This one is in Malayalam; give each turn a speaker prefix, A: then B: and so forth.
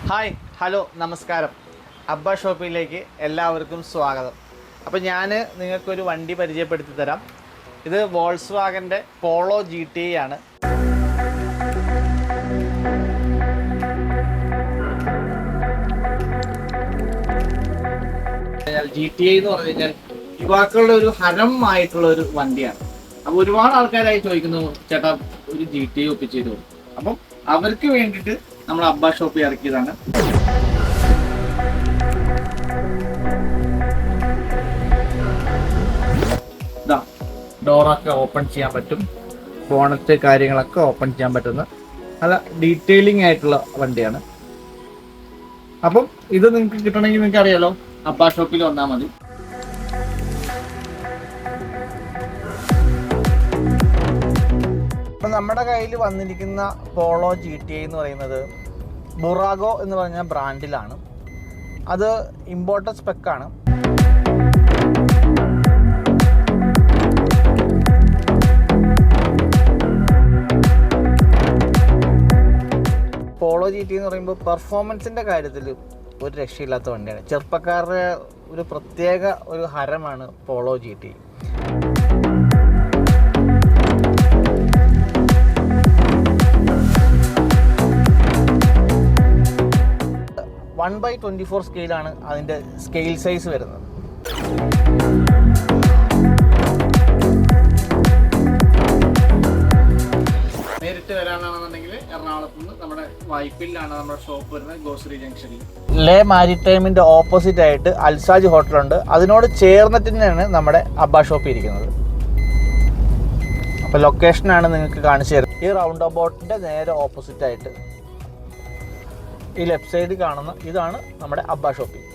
A: ഹായ് ഹലോ നമസ്കാരം. അബ്ബ ഷോപ്പിലേക്ക് എല്ലാവർക്കും സ്വാഗതം. അപ്പോൾ ഞാൻ നിങ്ങൾക്കൊരു വണ്ടി പരിചയപ്പെടുത്തി തരാം. ഇത് വോൾസ്വാഗൻ്റെ പോളോ GTI ആണ്. GTI എന്ന് പറഞ്ഞു കഴിഞ്ഞാൽ യുവാക്കളുടെ ഒരു ഹരമായിട്ടുള്ള ഒരു വണ്ടിയാണ്. അപ്പോൾ ഒരുപാട് ആൾക്കാരായി ചോദിക്കുന്നു, ചേട്ടാ ഒരു GTI ഒപ്പിച്ച് തരുമോ? അപ്പം അവർക്ക് വേണ്ടിയിട്ട് നമ്മൾ അബ്ബ ഷോപ്പിൽ ഇറക്കിയതാണ്. ഡോറൊക്കെ ഓപ്പൺ ചെയ്യാൻ പറ്റും, ബോണറ്റ് കാര്യങ്ങളൊക്കെ ഓപ്പൺ ചെയ്യാൻ പറ്റുന്ന നല്ല ഡീറ്റെയിലിംഗ് ആയിട്ടുള്ള വണ്ടിയാണ്. അപ്പം ഇത് നിങ്ങൾക്ക് കിട്ടണമെങ്കിൽ നിങ്ങൾക്ക് അറിയാലോ, അബ്ബ ഷോപ്പിൽ വന്നാൽ മതി. അപ്പം നമ്മുടെ കയ്യിൽ വന്നിരിക്കുന്ന പോളോ GTI എന്ന് പറയുന്നത് ബുറാഗോ എന്ന് പറഞ്ഞ ബ്രാൻഡിലാണ്. അത് ഇമ്പോർട്ടഡ് സ്പെക്കാണ്. പോളോ GTI എന്ന് പറയുമ്പോൾ പെർഫോമൻസിൻ്റെ കാര്യത്തിൽ ഒരു രക്ഷയില്ലാത്ത വണ്ടിയാണ്. ചെറുപ്പക്കാരുടെ ഒരു പ്രത്യേക ഒരു ഹരമാണ് പോളോ GTI. 1/24 സ്കെയിലാണ് അതിൻ്റെ സ്കെയിൽ സൈസ് വരുന്നത്. നേരിട്ട് വരാനാണെന്നുണ്ടെങ്കിൽ എറണാകുളത്ത് നിന്ന് നമ്മുടെ വൈപ്പിലാണ് നമ്മുടെ ഷോപ്പ് വരുന്നത്, ഗോശ്രീ ജംഗ്ഷനിൽ. ലേ മാരിടൈമിൻ്റെ ഓപ്പോസിറ്റ് ആയിട്ട് അൽസാജ് ഹോട്ടലുണ്ട്. അതിനോട് ചേർന്നിട്ട് തന്നെയാണ് നമ്മുടെ അബ്ബ ഷോപ്പ് ഇരിക്കുന്നത്. അപ്പോൾ ലൊക്കേഷനാണ് നിങ്ങൾക്ക് കാണിച്ചു തരുന്നത്. ഈ റൗണ്ട് അബൌട്ടിൻ്റെ നേരെ ഓപ്പോസിറ്റ് ആയിട്ട് ഈ ലെഫ്റ്റ് സൈഡിൽ കാണുന്ന ഇതാണ് നമ്മുടെ അബ്ബ ഷോപ്പിംഗ്.